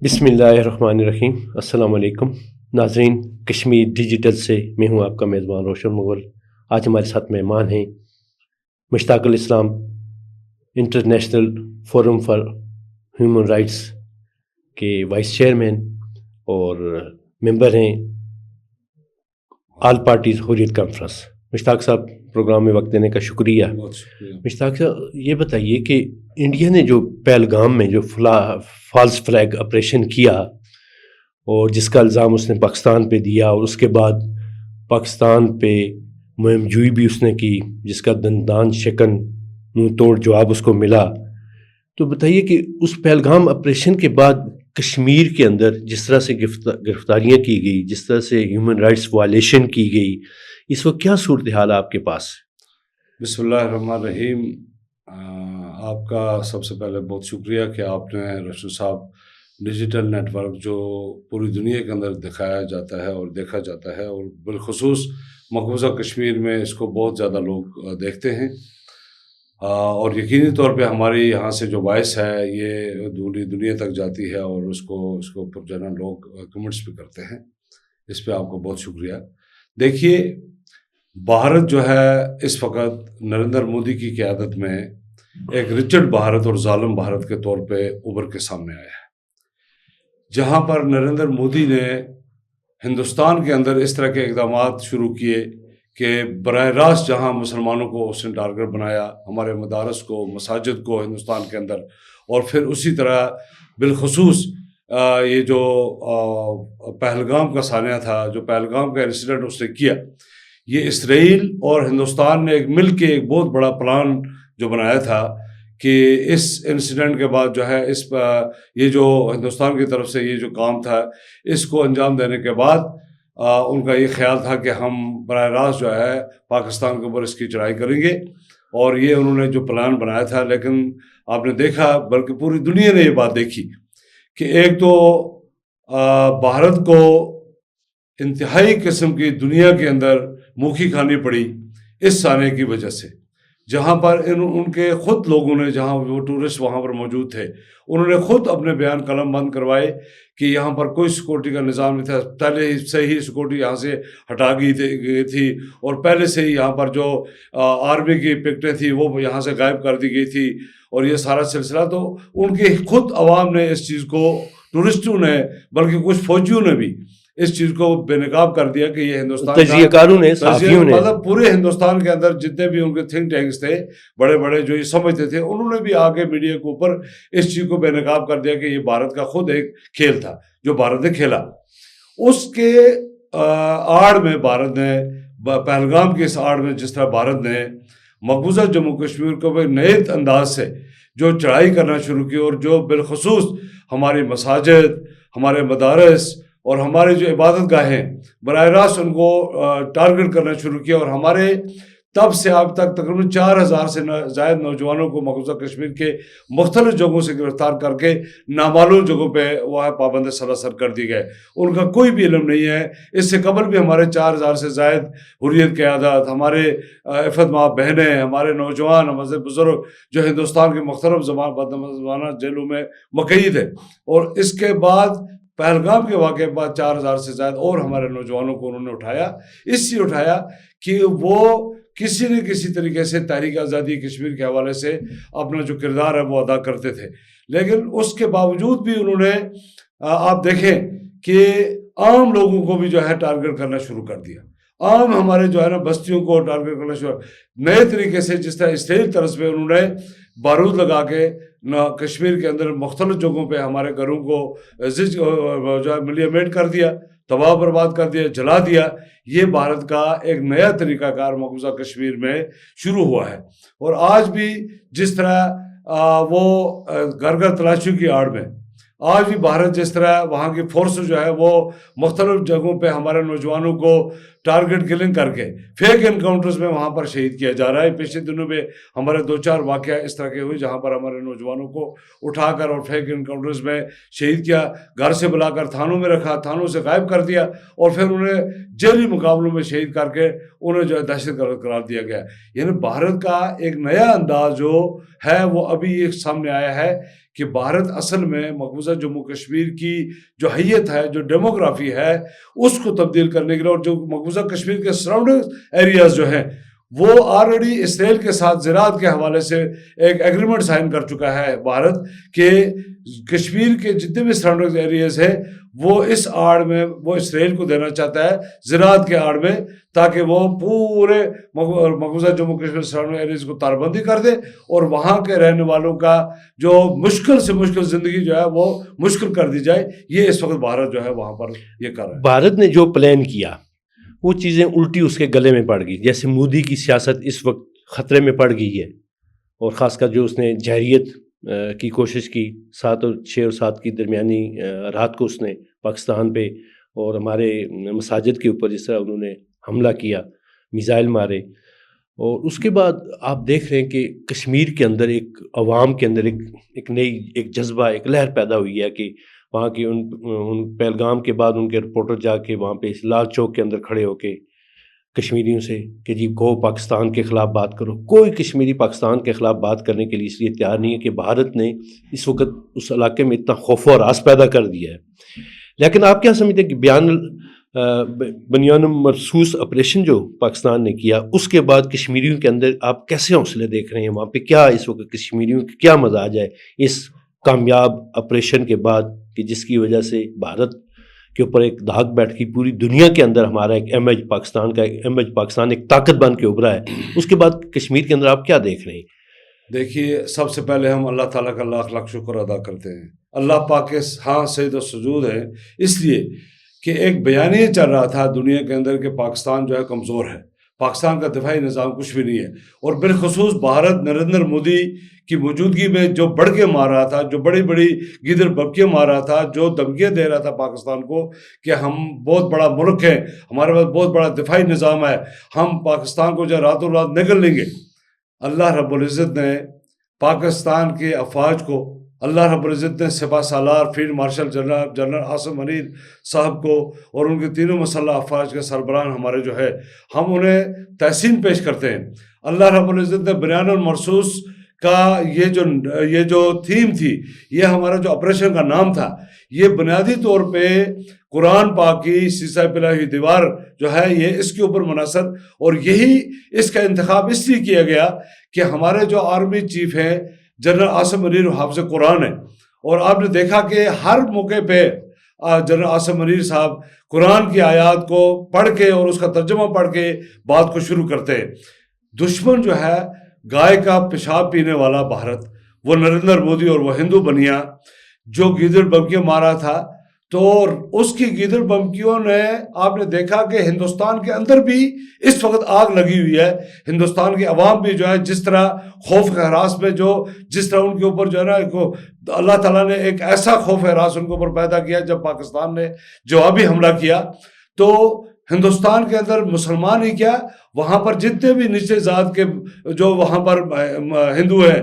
بسم اللہ الرحمن الرحیم۔ السلام علیکم ناظرین، کشمیر ڈیجیٹل سے میں ہوں آپ کا میزبان روشن مغل۔ آج ہمارے ساتھ مہمان ہیں مشتاق الاسلام، international forum for human rights کے وائس چیئرمین اور ممبر ہیں آل پارٹیز حریت کانفرنس۔ مشتاق صاحب، پروگرام میں وقت دینے کا شکریہ۔ بہت شکریہ۔ مشتاق صاحب، یہ بتائیے کہ انڈیا نے جو پہلگام میں جو فالس فلیگ آپریشن کیا اور جس کا الزام اس نے پاکستان پہ دیا، اور اس کے بعد پاکستان پہ مہم جوئی بھی اس نے کی، جس کا دندان شکن منہ توڑ جواب اس کو ملا، تو بتائیے کہ اس پہلگام آپریشن کے بعد کشمیر کے اندر جس طرح سے گرفتاریاں کی گئی، جس طرح سے ہیومن رائٹس وائلیشن کی گئی، اس وقت کیا صورتحال ہے آپ کے پاس؟ بسم اللہ الرحمن الرحیم۔ آپ کا سب سے پہلے بہت شکریہ کہ آپ نے رشید صاحب ڈیجیٹل نیٹ ورک جو پوری دنیا کے اندر دکھایا جاتا ہے اور دیکھا جاتا ہے، اور بالخصوص مقبوضہ کشمیر میں اس کو بہت زیادہ لوگ دیکھتے ہیں، اور یقینی طور پہ ہماری یہاں سے جو وائس ہے یہ پوری دنیا تک جاتی ہے، اور اس کو پر جو ہے نا لوگ کمنٹس بھی کرتے ہیں۔ اس پہ آپ کو بہت شکریہ۔ دیکھیے، بھارت جو ہے اس وقت نریندر مودی کی قیادت میں ایک رچڈ بھارت اور ظالم بھارت کے طور پہ ابھر کے سامنے آیا ہے، جہاں پر نریندر مودی نے ہندوستان کے اندر اس طرح کے اقدامات شروع کیے کہ براہ راست جہاں مسلمانوں کو اس نے ٹارگٹ بنایا، ہمارے مدارس کو، مساجد کو ہندوستان کے اندر، اور پھر اسی طرح بالخصوص یہ جو پہلگام کا سانحہ تھا، جو پہلگام کا انسیڈنٹ اس نے کیا، یہ اسرائیل اور ہندوستان نے ایک مل کے ایک بہت بڑا پلان جو بنایا تھا کہ اس انسیڈنٹ کے بعد جو ہے یہ جو ہندوستان کی طرف سے یہ جو کام تھا، اس کو انجام دینے کے بعد ان کا یہ خیال تھا کہ ہم براہ راست جو ہے پاکستان کے اوپر اس کی چڑھائی کریں گے، اور یہ انہوں نے جو پلان بنایا تھا۔ لیکن آپ نے دیکھا، بلکہ پوری دنیا نے یہ بات دیکھی کہ ایک تو بھارت کو انتہائی قسم کی دنیا کے اندر موکھی کھانی پڑی اس سانحے کی وجہ سے، جہاں پر ان کے خود لوگوں نے، جہاں وہ ٹورسٹ وہاں پر موجود تھے، انہوں نے خود اپنے بیان قلم بند کروائے کہ یہاں پر کوئی سیکورٹی کا نظام نہیں تھا، پہلے سے ہی سیکورٹی یہاں سے ہٹا گئی تھی، اور پہلے سے ہی یہاں پر جو آرمی کی پکٹیں تھیں وہ یہاں سے غائب کر دی گئی تھی، اور یہ سارا سلسلہ تو ان کے خود عوام نے اس چیز کو، ٹورسٹوں نے، بلکہ کچھ فوجیوں نے بھی اس چیز کو بے نقاب کر دیا کہ یہ ہندوستان تجزیہ کاروں نے، صحافیوں نے، مطلب پورے ہندوستان کے اندر جتنے بھی ان کے تھنک ٹینکس تھے بڑے بڑے جو یہ سمجھتے تھے، انہوں نے بھی آگے میڈیا کے اوپر اس چیز کو بے نقاب کر دیا کہ یہ بھارت کا خود ایک کھیل تھا جو بھارت نے کھیلا۔ اس کے آڑ میں بھارت نے، پہلگام کے اس آڑ میں جس طرح بھارت نے مقبوضہ جموں کشمیر کو ایک نئے انداز سے جو چڑھائی کرنا شروع کی، اور جو بالخصوص ہماری مساجد، ہمارے مدارس اور ہمارے جو عبادت گاہیں براہ راست ان کو ٹارگٹ کرنا شروع کیا، اور ہمارے تب سے اب تک تقریباً 4000 سے زائد نوجوانوں کو مقبوضہ کشمیر کے مختلف جگہوں سے گرفتار کر کے نامعلوم جگہوں پہ وہ پابند سراسر کر دی گئے۔ ان کا کوئی بھی علم نہیں ہے۔ اس سے قبل بھی ہمارے 4000 سے زائد حریت قیادت، ہمارے عفت ماں بہنیں، ہمارے نوجوان، ہمارے بزرگ جو ہندوستان کے مختلف زمانہ جیلوں میں مقید ہیں، اور اس کے بعد پہلگام کے واقعے کے بعد 4000 سے زائد اور ہمارے نوجوانوں کو انہوں نے اٹھایا، اس لیے اٹھایا کہ وہ کسی نہ کسی طریقے سے تحریک آزادی کشمیر کے حوالے سے اپنا جو کردار ہے وہ ادا کرتے تھے۔ لیکن اس کے باوجود بھی انہوں نے، آپ دیکھیں کہ عام لوگوں کو بھی جو ہے ٹارگٹ کرنا شروع کر دیا، عام ہمارے جو ہے نا بستیوں کو ٹارگٹ کرنا شروع، نئے طریقے سے، جس طرح اسرائیل طرز پہ انہوں نے بارود لگا کے کشمیر کے اندر مختلف جگہوں پہ ہمارے گھروں کو جو ہے ملیمیٹ کر دیا، تباہ برباد کر دیا، جلا دیا۔ یہ بھارت کا ایک نیا طریقہ کار مقبوضہ کشمیر میں شروع ہوا ہے، اور آج بھی جس طرح وہ گھر گھر تلاشی کی آڑ میں، آج بھی بھارت جس طرح وہاں کی فورس جو ہے وہ مختلف جگہوں پہ ہمارے نوجوانوں کو ٹارگٹ کلنگ کر کے فیک انکاؤنٹرز میں وہاں پر شہید کیا جا رہا ہے. پچھلے دنوں میں ہمارے 2-4 واقعہ اس طرح کے ہوئے جہاں پر ہمارے نوجوانوں کو اٹھا کر اور فیک انکاؤنٹرز میں شہید کیا, گھر سے بلا کر تھانوں میں رکھا, تھانوں سے غائب کر دیا اور پھر انہیں جیلی مقابلوں میں شہید کر کے انہیں جو ہے دہشت گرد قرار دیا گیا. یعنی بھارت کا ایک نیا انداز جو ہے وہ ابھی ایک سامنے آیا ہے کہ بھارت اصل میں مقبوضہ جموں کشمیر کی جو حیت ہے, جو ڈیموگرافی ہے, اس کو تبدیل کرنے کے لیے, اور جو مقبوضہ کشمیر کے سراؤنڈنگ ایریاز جو ہیں وہ آلریڈی اسرائیل کے ساتھ زراعت کے حوالے سے ایک ایگریمنٹ سائن کر چکا ہے بھارت کہ کشمیر کے جتنے بھی سراؤنڈنگ ایریاز ہیں وہ اس آڑ میں وہ اسرائیل کو دینا چاہتا ہے زراعت کے آڑ میں, تاکہ وہ پورے مقبوضہ جموں کشمیر سراؤنڈنگ ایریاز کو تاربندی کر دے اور وہاں کے رہنے والوں کا جو مشکل سے مشکل زندگی جو ہے وہ مشکل کر دی جائے. یہ اس وقت بھارت جو ہے وہاں پر یہ کر رہا ہے. بھارت نے جو پلان کیا وہ چیزیں الٹی اس کے گلے میں پڑ گئی. جیسے مودی کی سیاست اس وقت خطرے میں پڑ گئی ہے, اور خاص کر جو اس نے جہریت کی کوشش کی 7 اور 6 اور 7 کی درمیانی رات کو اس نے پاکستان پہ اور ہمارے مساجد کے اوپر جس طرح انہوں نے حملہ کیا, میزائل مارے, اور اس کے بعد آپ دیکھ رہے ہیں کہ کشمیر کے اندر ایک عوام کے اندر ایک نئی ایک جذبہ, ایک لہر پیدا ہوئی ہے کہ وہاں کی ان پہلگام کے بعد ان کے رپورٹر جا کے وہاں پہ لال چوک کے اندر کھڑے ہو کے کشمیریوں سے کہ جی گو پاکستان کے خلاف بات کرو. کوئی کشمیری پاکستان کے خلاف بات کرنے کے لیے اس لیے تیار نہیں ہے کہ بھارت نے اس وقت اس علاقے میں اتنا خوف و ہراس پیدا کر دیا ہے. لیکن آپ کیا سمجھتے ہیں کہ بنیان مرصوص آپریشن جو پاکستان نے کیا اس کے بعد کشمیریوں کے اندر آپ کیسے حوصلے دیکھ رہے ہیں؟ وہاں پہ کیا اس وقت کشمیریوں کا کیا مزاج ہے اس کامیاب آپریشن کے بعد کہ جس کی وجہ سے بھارت کے اوپر ایک داغ بیٹھ کی پوری دنیا کے اندر ہمارا ایک امیج پاکستان ایک طاقت بن کے ابھرا ہے. اس کے بعد کشمیر کے اندر آپ کیا دیکھ رہے ہیں؟ دیکھیے, سب سے پہلے ہم اللہ تعالیٰ کا لاکھ لاکھ شکر ادا کرتے ہیں. اللہ پاک کے ہاں سجد و سجود ہے, اس لیے کہ ایک بیانیہ چل رہا تھا دنیا کے اندر کہ پاکستان جو ہے کمزور ہے, پاکستان کا دفاعی نظام کچھ بھی نہیں ہے, اور بالخصوص بھارت نریندر مودی کی موجودگی میں جو بڑھ کے مار رہا تھا, جو بڑی بڑی گیدڑ ببکیاں مار رہا تھا, جو دھمکیاں دے رہا تھا پاکستان کو کہ ہم بہت بڑا ملک ہیں, ہمارے پاس بہت بڑا دفاعی نظام ہے, ہم پاکستان کو جو راتوں رات نگل لیں گے. اللہ رب العزت نے پاکستان کے افواج کو, اللہ رب العزت نے سپہ سالار field marshal general Asim Munir صاحب کو اور ان کے تینوں مسلح افواج کے سربراہ ہمارے جو ہے ہم انہیں تحسین پیش کرتے ہیں. اللہ رب العزت نے بنیان المرصوص کا یہ جو تھیم تھی, یہ ہمارا جو آپریشن کا نام تھا, یہ بنیادی طور پہ قرآن پاک کی سیسہ پلا ہوئی دیوار جو ہے یہ اس کے اوپر منحصر, اور یہی اس کا انتخاب اس لیے کیا گیا کہ ہمارے جو آرمی چیف ہیں جنرل عاصم منیر حافظ قرآن ہیں, اور آپ نے دیکھا کہ ہر موقع پہ جنرل عاصم منیر صاحب قرآن کی آیات کو پڑھ کے اور اس کا ترجمہ پڑھ کے بات کو شروع کرتے ہیں. دشمن جو ہے گائے کا پیشاب پینے والا بھارت, وہ نریندر مودی اور وہ ہندو بنیا جو گیدڑ بمکیاں مارا تھا, تو اس کی گیدڑ بمکیوں نے آپ نے دیکھا کہ ہندوستان کے اندر بھی اس وقت آگ لگی ہوئی ہے. ہندوستان کی عوام بھی جو ہے جس طرح خوف ہراس میں جس طرح ان کے اوپر جو ہے نا اللہ تعالیٰ نے ایک ایسا خوف ہراس ان کے اوپر پیدا کیا جب پاکستان نے جوابی حملہ کیا, تو ہندوستان کے اندر مسلمان ہی کیا, وہاں پر جتنے بھی نچلے ذات کے جو وہاں پر ہندو ہیں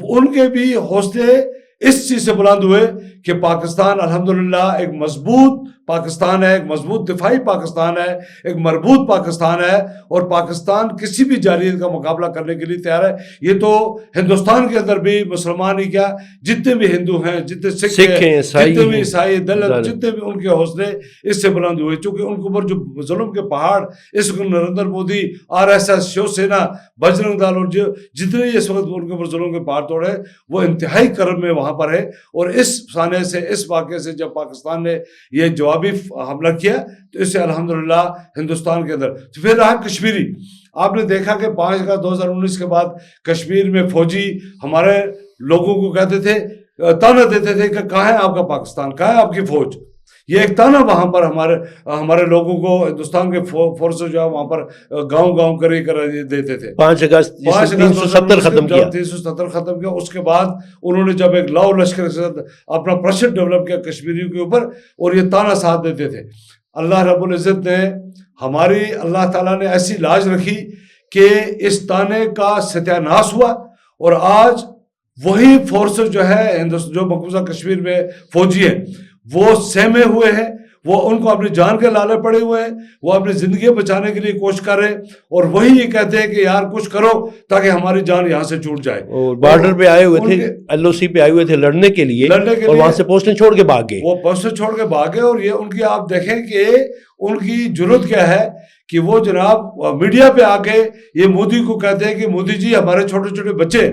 ان کے بھی حوصلے اس چیز سے بلند ہوئے کہ پاکستان الحمدللہ ایک مضبوط پاکستان ہے, ایک مضبوط دفاعی پاکستان ہے, ایک مربوط پاکستان ہے, اور پاکستان کسی بھی جارحیت کا مقابلہ کرنے کے لیے تیار ہے. یہ تو ہندوستان کے اندر بھی مسلمان ہی کیا, جتنے بھی ہندو ہیں, جتنے سکھ ہیں, جتنے بھی عیسائی, دلت, جتنے بھی ان کے حوصلے اس سے بلند ہوئے, چونکہ ان کے اوپر جو ظلم کے پہاڑ اس وقت نریندر مودی, RSS, شیو سینا, بجرنگ دل اور جتنے اس وقت ان کے اوپر ظلم کے پہاڑ توڑے, وہ انتہائی کرم میں وہاں پر ہے. اور اس سانے سے, اس واقعے سے جب پاکستان نے یہ جوابی حملہ کیا تو اس سے الحمدللہ ہندوستان کے اندر. تو پھر رہا کشمیری, آپ نے دیکھا کہ 5 اگست 2019 کے بعد کشمیر میں فوجی ہمارے لوگوں کو کہتے تھے, تانا دیتے تھے کہ کہاں ہے آپ کا پاکستان, کہاں ہے آپ کی فوج. یہ ایک تانا وہاں پر ہمارے لوگوں کو ہندوستان کے فورسز جو ہے وہاں پر گاؤں کر دیتے تھے. 5 اگست 370 ختم کیا, 370 ختم کیا. اس کے بعد انہوں نے جب ایک لاؤ لشکر کے ساتھ اپنا پریشر ڈیولپ کیا کشمیریوں کے اوپر, اور یہ تانا ساتھ دیتے تھے. اللہ رب العزت نے ہماری اللہ تعالیٰ نے ایسی لاج رکھی کہ اس تانے کا ستیہ ناش ہوا، اور آج وہی فورسز جو ہے جو مقبوضہ کشمیر میں فوجی ہیں وہ سہمے ہوئے ہیں، وہ ان کو اپنی جان کے لالے پڑے ہوئے ہیں، وہ اپنی زندگی بچانے کے لیے کوشش کر رہے ہیں، اور وہی یہ کہتے ہیں کہ یار کچھ کرو تاکہ ہماری جان یہاں سے چھوٹ جائے. اور بارڈر پہ آئے ہوئے تھے، ایل او سی پہ آئے ہوئے تھے لڑنے کے لیے، اور وہاں سے پوسٹیں چھوڑ کے بھاگ گئے. وہ پوسٹیں چھوڑ کے بھاگے. اور یہ ان کی آپ دیکھیں کہ ان کی جرت کیا ہے کہ وہ جناب میڈیا پہ آ کے یہ مودی کو کہتے ہیں کہ مودی جی ہمارے چھوٹے چھوٹے بچے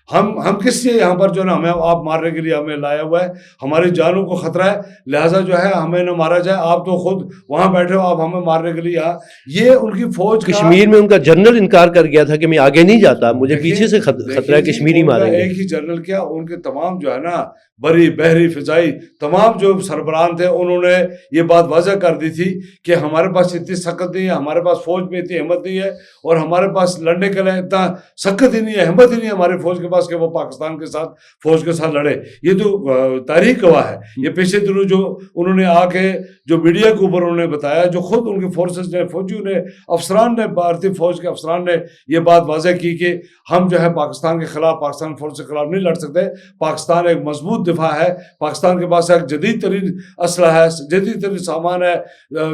ہم کس لیے یہاں پر جو ہے نا ہمیں آپ مارنے کے لیے ہمیں لایا ہوا ہے، ہماری جانوں کو خطرہ ہے، لہٰذا جو ہے ہمیں نہ مارا جائے، آپ تو خود وہاں بیٹھے ہو، آپ ہمیں مارنے کے لیے یہاں. یہ ان کی فوج کشمیر میں ان کا جنرل انکار کر گیا تھا کہ میں آگے نہیں جاتا، مجھے پیچھے سے خطرہ ہے کشمیری ماریں گے. ایک ہی جنرل کیا، ان کے تمام جو ہے نا بری بحری فضائی تمام جو سربراہان تھے انہوں نے یہ بات واضح کر دی تھی کہ ہمارے پاس اتنی سخت نہیں ہے، ہمارے پاس فوج میں اتنی ہمت نہیں ہے، اور ہمارے پاس لڑنے کے لیے اتنا سخت ہی نہیں ہے، ہمت ہی نہیں ہے ہمارے فوج کے پاس کہ وہ پاکستان کے ساتھ فوج کے ساتھ لڑے. یہ تو تاریخ گواہ ہے. یہ پیچھے دنوں جو انہوں نے آ کے جو میڈیا کے اوپر انہوں نے بتایا، جو خود ان کے فورسز نے، فوجیوں نے، افسران نے، بھارتی فوج کے افسران نے یہ بات واضح کی کہ ہم جو ہے پاکستان کے خلاف، پاکستان فوج کے خلاف نہیں لڑ سکتے. پاکستان ایک مضبوط دفاع ہے، پاکستان کے پاس ایک جدید ترین اسلحہ ہے، جدید ترین سامان ہے،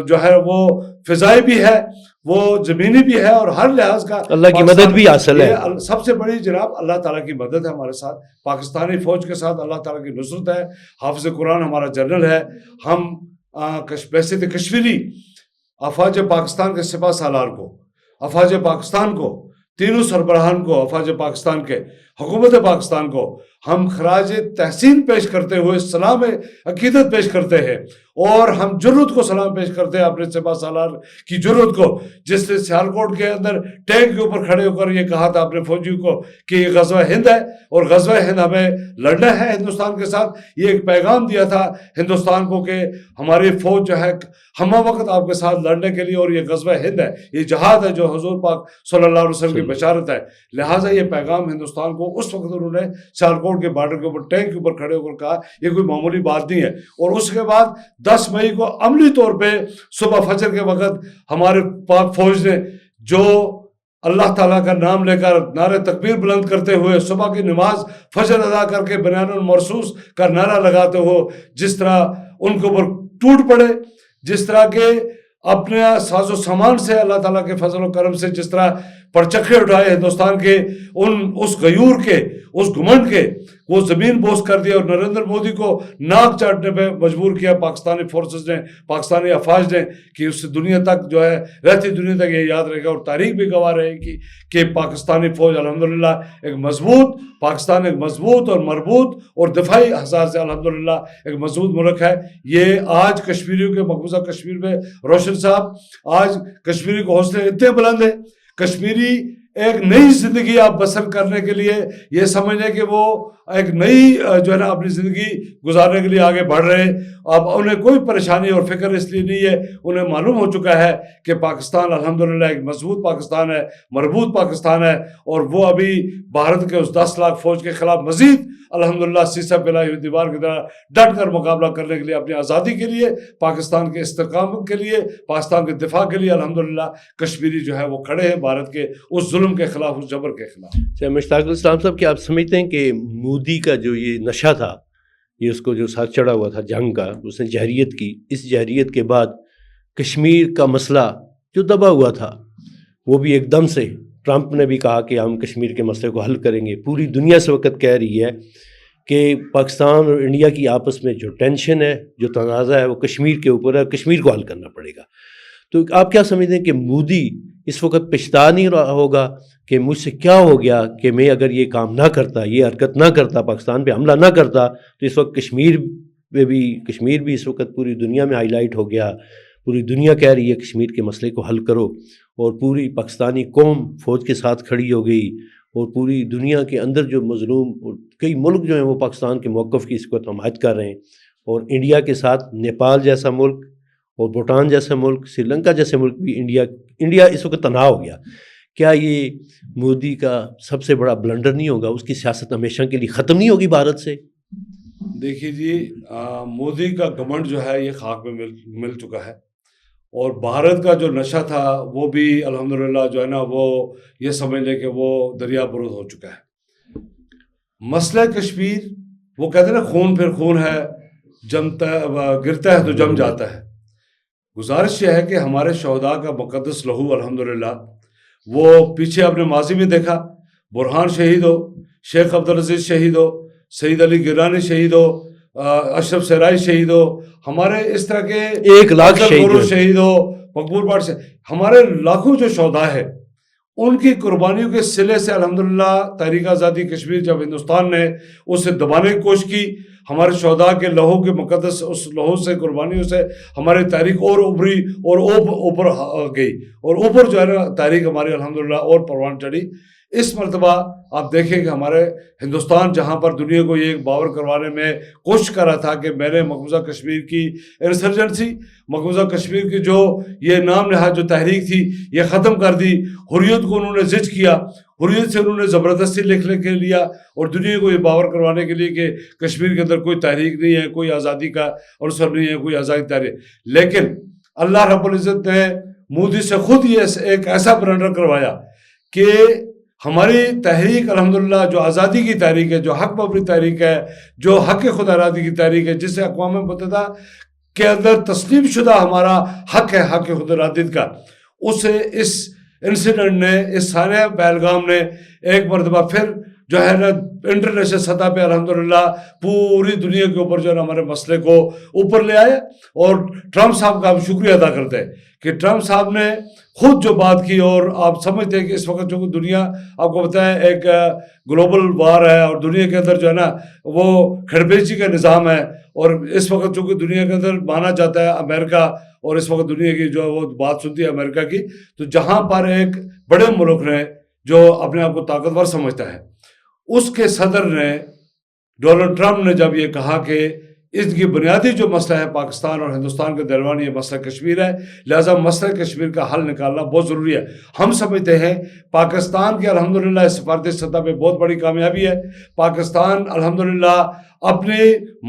جو ہے وہ فضائی بھی ہے، وہ زمینی بھی ہے، اور ہر لحاظ کا اللہ کی مدد بھی حاصل ہے. سب سے بڑی جناب اللہ تعالیٰ کی مدد ہے ہمارے ساتھ، پاکستانی فوج کے ساتھ اللہ تعالیٰ کی نصرت ہے. حافظ قرآن ہمارا جنرل ہے. ہم ویسے تو کشمیری افواج پاکستان کے سپہ سالار کو، افواج پاکستان کو، تینوں سربراہان کو، افواج پاکستان کے، حکومت پاکستان کو ہم خراج تحسین پیش کرتے ہوئے سلام عقیدت پیش کرتے ہیں، اور ہم جرت کو سلام پیش کرتے ہیں اپنے سپہ سالار کی جرت کو، جس نے سیالکوٹ کے اندر ٹینک کے اوپر کھڑے ہو کر یہ کہا تھا اپنے فوجیوں کو کہ یہ غزوہ ہند ہے، اور غزوہ ہند ہمیں لڑنا ہے ہندوستان کے ساتھ. یہ ایک پیغام دیا تھا ہندوستان کو کہ ہماری فوج جو ہے ہمہ وقت آپ کے ساتھ لڑنے کے لیے، اور یہ غزوہ ہند ہے، یہ جہاد ہے جو حضور پاک صلی اللہ علیہ وسلم کی بشارت ہے. لہٰذا یہ پیغام ہندوستان کو اس وقت انہوں نے سیالکوٹ کے بارڈر کے اوپر ٹینک کے اوپر کھڑے ہو کر کہا. یہ کوئی معمولی بات نہیں ہے. اور اس کے بعد 10 مئی کو عملی طور پہ صبح فجر کے وقت ہمارے پاک فوج نے جو اللہ تعالیٰ کا نام لے کر نعرہ تکبیر بلند کرتے ہوئے صبح کی نماز فجر ادا کر کے بنیان المرصوص کا نعرہ لگاتے ہو جس طرح ان کے اوپر ٹوٹ پڑے، جس طرح کے اپنے ساز و سامان سے اللہ تعالیٰ کے فضل و کرم سے جس طرح پرچکے اٹھائے ہندوستان کے اس غیور کے، اس گھمنڈ کے، وہ زمین بوس کر دیا، اور نریندر مودی کو ناک چاٹنے پہ مجبور کیا پاکستانی فورسز نے، پاکستانی افواج نے، کہ اس دنیا تک جو ہے رہتی دنیا تک یہ یاد رہے گا، اور تاریخ بھی گواہ رہے گی کہ پاکستانی فوج الحمدللہ ایک مضبوط، پاکستان ایک مضبوط اور مربوط اور دفاعی حساس سے الحمدللہ ایک مضبوط ملک ہے. یہ آج کشمیریوں کے مقبوضہ کشمیر میں روشن صاحب، آج کشمیری کو حوصلے اتنے بلند ہیں، کشمیری ایک نئی زندگی آپ بسر کرنے کے لیے یہ سمجھیں کہ وہ ایک نئی جو ہے نا اپنی زندگی گزارنے کے لیے آگے بڑھ رہے ہیں. اب انہیں کوئی پریشانی اور فکر اس لیے نہیں ہے، انہیں معلوم ہو چکا ہے کہ پاکستان الحمدللہ ایک مضبوط پاکستان ہے، مربوط پاکستان ہے، اور وہ ابھی بھارت کے اس 10 لاکھ فوج کے خلاف مزید الحمدللہ سیسا پلائی ہوئی دیوار کی طرح ڈٹ کر مقابلہ کرنے کے لیے، اپنی آزادی کے لیے، پاکستان کے استحکام کے لیے، پاکستان کے دفاع کے لیے الحمدللہ کشمیری جو ہے وہ کھڑے ہیں بھارت کے اس ظلم کے خلاف، اس جبر کے خلاف. مشتاق الاسلام صاحب، کیا آپ سمجھتے ہیں کہ مودی کا جو یہ نشہ تھا، یہ اس کو جو ساتھ چڑھا ہوا تھا جنگ کا، اس نے جہریت کی، اس جہریت کے بعد کشمیر کا مسئلہ جو دبا ہوا تھا وہ بھی ایک دم سے ٹرمپ نے بھی کہا کہ ہم کشمیر کے مسئلے کو حل کریں گے. پوری دنیا اس وقت کہہ رہی ہے کہ پاکستان اور انڈیا کی آپس میں جو ٹینشن ہے، جو تنازع ہے، وہ کشمیر کے اوپر ہے، کشمیر کو حل کرنا پڑے گا. تو آپ کیا سمجھتے ہیں کہ مودی اس وقت پچھتا نہیں رہا ہوگا کہ مجھ سے کیا ہو گیا کہ میں اگر یہ کام نہ کرتا، یہ حرکت نہ کرتا، پاکستان پہ حملہ نہ کرتا، تو اس وقت کشمیر بھی اس وقت پوری دنیا میں ہائی لائٹ ہو گیا. پوری دنیا کہہ رہی ہے کشمیر کے مسئلے کو حل کرو، اور پوری پاکستانی قوم فوج کے ساتھ کھڑی ہو گئی، اور پوری دنیا کے اندر جو مظلوم اور کئی ملک جو ہیں وہ پاکستان کے موقف کی اس وقت حمایت کر رہے ہیں، اور انڈیا کے ساتھ نیپال جیسا ملک اور بھوٹان جیسا ملک، سری لنکا جیسے ملک بھی انڈیا اس وقت تنہا ہو گیا. کیا یہ مودی کا سب سے بڑا بلنڈر نہیں ہوگا؟ اس کی سیاست ہمیشہ کے لیے ختم نہیں ہوگی بھارت سے؟ دیکھیے جی، مودی کا گھمنڈ جو ہے یہ خاک میں مل چکا ہے. اور بھارت کا جو نشہ تھا وہ بھی الحمدللہ جو ہے نا وہ یہ سمجھ لے کہ وہ دریا برود ہو چکا ہے. مسئلہ کشمیر وہ کہتے ہیں نا خون پھر خون ہے، جمتا گرتا ہے تو جم جاتا ہے. گزارش یہ ہے کہ ہمارے شہداء کا مقدس لہو الحمدللہ وہ پیچھے اپنے ماضی میں دیکھا، برہان شہید ہو، شیخ عبدالعزیز شہید ہو، سعید علی گیلانی شہید ہو، اشرف سرائی شہید ہو، ہمارے اس طرح کے 1 لاکھ شہید ہو، مقبول باٹ سے ہمارے لاکھوں جو شہداء ہے ان کی قربانیوں کے صلے سے الحمدللہ تحریک آزادی کشمیر جب ہندوستان نے اسے دبانے کی کوشش کی، ہمارے شہداء کے لہو کے مقدس اس لہو سے قربانیوں سے ہماری تاریخ اور ابھری اور اوپر گئی، اور اوپر جو ہے نا تاریخ ہماری الحمدللہ اور پروان چڑھی. اس مرتبہ آپ دیکھیں کہ ہمارے ہندوستان جہاں پر دنیا کو یہ باور کروانے میں کوشش کر رہا تھا کہ میں نے مقبوضہ کشمیر کی انسرجنسی، مقبوضہ کشمیر کی جو یہ نام نہاد جو تحریک تھی یہ ختم کر دی، حریت کو انہوں نے زج کیا، حریت سے انہوں نے زبردستی لکھنے کے لیا اور دنیا کو یہ باور کروانے کے لیے کہ کشمیر کے اندر کوئی تحریک نہیں ہے، کوئی آزادی کا عنصر نہیں ہے، کوئی آزادی تحریک. لیکن اللہ رب العزت نے مودی سے خود یہ ایک ایسا بلنڈر کروایا کہ ہماری تحریک الحمدللہ جو آزادی کی تحریک ہے، جو حق بابری تحریک ہے، جو حق خود ارادی کی تحریک ہے، جسے اقوام متحدہ کے اندر تسلیم شدہ ہمارا حق ہے حق خود ارادی کا، اسے اس انسیڈنٹ نے، اس سارے پہلگام نے ایک مرتبہ پھر جو ہے نا انٹرنیشنل سطح پہ الحمدللہ پوری دنیا کے اوپر جو ہے نا ہمارے مسئلے کو اوپر لے آئے. اور ٹرمپ صاحب کا ہم شکریہ ادا کرتے ہیں کہ ٹرمپ صاحب نے خود جو بات کی، اور آپ سمجھتے ہیں کہ اس وقت جو دنیا آپ کو پتہ ہے ایک گلوبل وار ہے اور دنیا کے اندر جو ہے نا وہ کھڑبیچی کا نظام ہے، اور اس وقت جو کہ دنیا کے اندر مانا جاتا ہے امریکہ، اور اس وقت دنیا کی جو وہ بات سنتی ہے امریکہ کی، تو جہاں پر ایک بڑے ملک نے جو اپنے آپ کو طاقتور سمجھتا ہے، اس کے صدر نے ڈونلڈ ٹرمپ نے جب یہ کہا کہ اس کی بنیادی جو مسئلہ ہے پاکستان اور ہندوستان کے درمیان یہ مسئلہ کشمیر ہے، لہٰذا مسئلہ کشمیر کا حل نکالنا بہت ضروری ہے. ہم سمجھتے ہیں پاکستان کی الحمدللہ سفارتی سطح پہ بہت بڑی کامیابی ہے، پاکستان الحمدللہ اپنے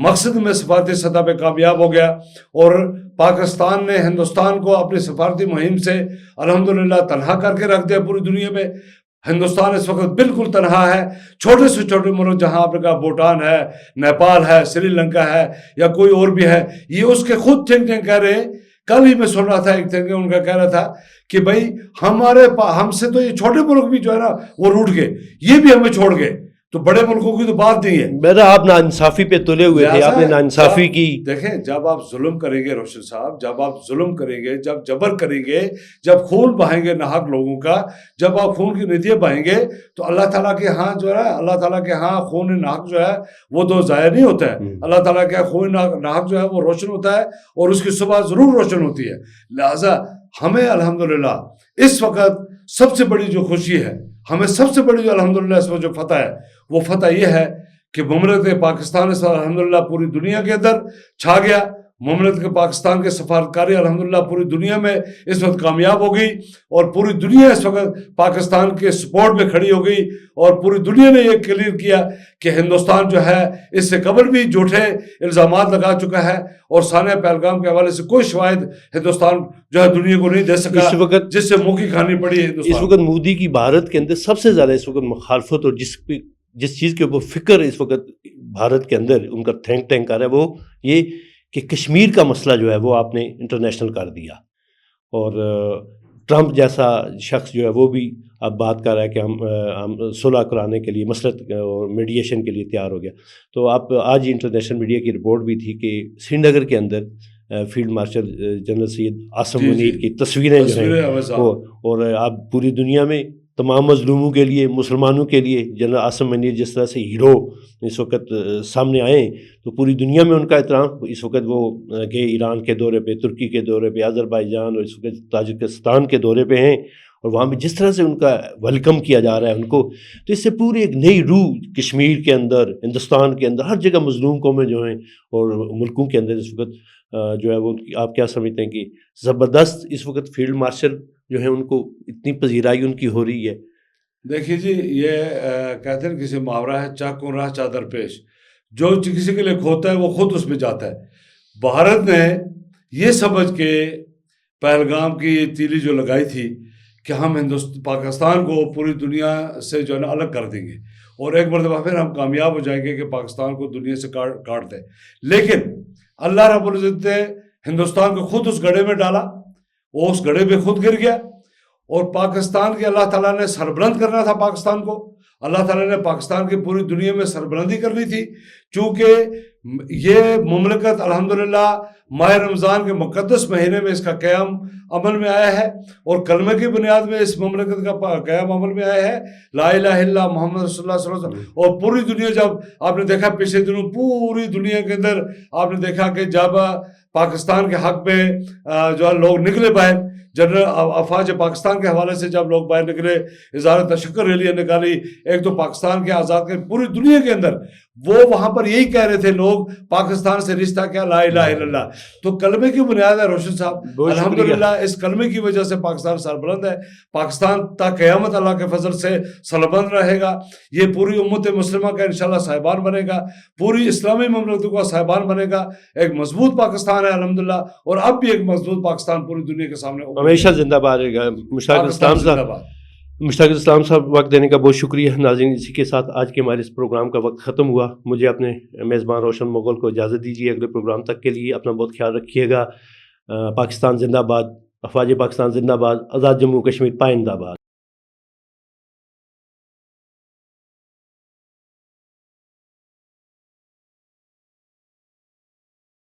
مقصد میں سفارتی سطح پہ کامیاب ہو گیا، اور پاکستان نے ہندوستان کو اپنی سفارتی مہم سے الحمدللہ تنہا کر کے رکھ دیا پوری دنیا میں. ہندوستان اس وقت بالکل تنہا ہے. چھوٹے سے چھوٹے ملک جہاں آپ نے کہا بھوٹان ہے، نیپال ہے، سری لنکا ہے یا کوئی اور بھی ہے، یہ اس کے خود تھنک ٹینک کہہ رہے ہیں. کل ہی میں سن رہا تھا ایک تھنک ان کا کہہ رہا تھا کہ بھائی ہم سے تو یہ چھوٹے ملک بھی جو ہے نا وہ روٹ گئے، یہ بھی ہمیں چھوڑ گئے، تو بڑے ملکوں کی تو بات نہیں ہے. میرا آپ ناانصافی پہ تلے ہوئے تھے، آپ نے ناانصافی کی. دیکھیں جب آپ ظلم کریں گے روشن صاحب، جب آپ ظلم کریں گے، جب جبر کریں گے، جب خون بہائیں گے ناحق لوگوں کا، جب آپ خون کی ندیاں بہائیں گے، تو اللہ تعالیٰ کے ہاں جو ہے، اللہ تعالیٰ کے ہاں خون ناحق جو ہے وہ تو ضائع نہیں ہوتا ہے. اللہ تعالیٰ کے خون ناحق جو ہے وہ روشن ہوتا ہے، اور اس کی صبح ضرور روشن ہوتی ہے. لہٰذا ہمیں الحمدللہ اس وقت سب سے بڑی جو خوشی ہے، ہمیں سب سے بڑی جو الحمدللہ اس وقت جو فتح ہے، وہ فتح یہ ہے کہ مملکت پاکستان اس وقت الحمدللہ پوری دنیا کے اندر چھا گیا. مملکت کے پاکستان کے سفارتکاری الحمدللہ پوری دنیا میں اس وقت کامیاب ہو گئی، اور پوری دنیا اس وقت پاکستان کے سپورٹ میں کھڑی ہو گئی، اور پوری دنیا نے یہ کلیئر کیا کہ ہندوستان جو ہے اس سے قبل بھی جھوٹے الزامات لگا چکا ہے، اور سانحہ پہلگام کے حوالے سے کوئی شواہد ہندوستان جو ہے دنیا کو نہیں دے سکا، جس سے منہ کی کھانی پڑی ہے. اس وقت مودی کی بھارت کے اندر سب سے زیادہ اس وقت مخالفت، اور جس چیز کے اوپر فکر اس وقت بھارت کے اندر ان کا تھنک ٹینک کر رہا ہے، وہ یہ کہ کشمیر کا مسئلہ جو ہے وہ آپ نے انٹرنیشنل کر دیا. اور ٹرمپ جیسا شخص جو ہے وہ بھی اب بات کر رہا ہے کہ ہم صلح کرانے کے لیے، مسلط اور میڈیشن کے لیے تیار ہو گیا. تو آپ آج انٹرنیشنل میڈیا کی رپورٹ بھی تھی کہ سری نگر کے اندر field marshal general Syed Asim Munir کی تصویریں جو ہیں وہ، اور آپ پوری دنیا میں تمام مظلوموں کے لیے، مسلمانوں کے لیے جنرل عاصم منیر جس طرح سے ہیرو اس وقت سامنے آئے، تو پوری دنیا میں ان کا احترام. اس وقت وہ گئے ایران کے دورے پہ، ترکی کے دورے پہ، آذربائیجان اور اس وقت تاجکستان کے دورے پہ ہیں، اور وہاں پہ جس طرح سے ان کا ویلکم کیا جا رہا ہے ان کو، تو اس سے پوری ایک نئی روح کشمیر کے اندر، ہندوستان کے اندر، ہر جگہ مظلوم قومیں جو ہیں اور ملکوں کے اندر اس وقت جو ہے وہ آپ کیا سمجھتے ہیں کہ زبردست اس وقت فیلڈ مارشل جو ہے ان کو اتنی پذیرائی ان کی ہو رہی ہے؟ دیکھیے جی، یہ کہتے ہیں کسی محاورہ ہے، چاکو راہ چادر پیش، جو کسی کے لیے کھوتا ہے وہ خود اس میں جاتا ہے. بھارت نے یہ سمجھ کے پہلگام کی یہ تیلی جو لگائی تھی کہ ہم پاکستان کو پوری دنیا سے جو ہے نا الگ کر دیں گے اور ایک مرتبہ پھر ہم کامیاب ہو جائیں گے کہ پاکستان کو دنیا سے کاٹ دیں. لیکن اللہ رب العزت نے ہندوستان کو خود اس گڑھے میں ڈالا, وہ اس گڑھے پہ خود گر گیا. اور پاکستان کے اللہ تعالیٰ نے سربلند کرنا تھا پاکستان کو, اللہ تعالیٰ نے پاکستان کی پوری دنیا میں سربلندی کرنی تھی. چونکہ یہ مملکت الحمدللہ ماہ رمضان کے مقدس مہینے میں اس کا قیام عمل میں آیا ہے, اور کلمے کی بنیاد میں اس مملکت کا قیام عمل میں آیا ہے, لا الہ الا اللہ محمد رسول اللہ صلی اللہ علیہ وسلم. اور پوری دنیا, جب آپ نے دیکھا پچھلے دنوں پوری دنیا کے اندر آپ نے دیکھا کہ جب پاکستان کے حق میں جو ہے لوگ نکلے باہر, جنرل افواج پاکستان کے حوالے سے جب لوگ باہر نکلے, اظہار تشکر ریلیاں نکالی, ایک تو پاکستان کے آزاد کے پوری دنیا کے اندر وہ وہاں پر یہی کہہ رہے تھے لوگ, پاکستان سے رشتہ کیا, لا الہ الا اللہ. تو کلمے کی بنیاد ہے روشن صاحب, الحمدللہ اس کلمے کی وجہ سے پاکستان سربلند ہے. پاکستان تا قیامت اللہ کے فضل سے سربلند رہے گا. یہ پوری امت مسلمہ کا انشاءاللہ صاحبان بنے گا, پوری اسلامی مملکتوں کا صاحبان بنے گا. ایک مضبوط پاکستان ہے الحمدللہ, اور اب بھی ایک مضبوط پاکستان پوری دنیا کے سامنے ہمیشہ زندہ باد رہے گا. مشتاق اسلام صاحب, وقت دینے کا بہت شکریہ. ناظرین, اسی کے ساتھ آج کے ہمارے اس پروگرام کا وقت ختم ہوا. مجھے اپنے میزبان روشن مغل کو اجازت دیجیے. اگلے پروگرام تک کے لیے اپنا بہت خیال رکھیے گا. پاکستان زندہ باد, افواج پاکستان زندہ باد, آزاد جموں کشمیر پائندہ باد.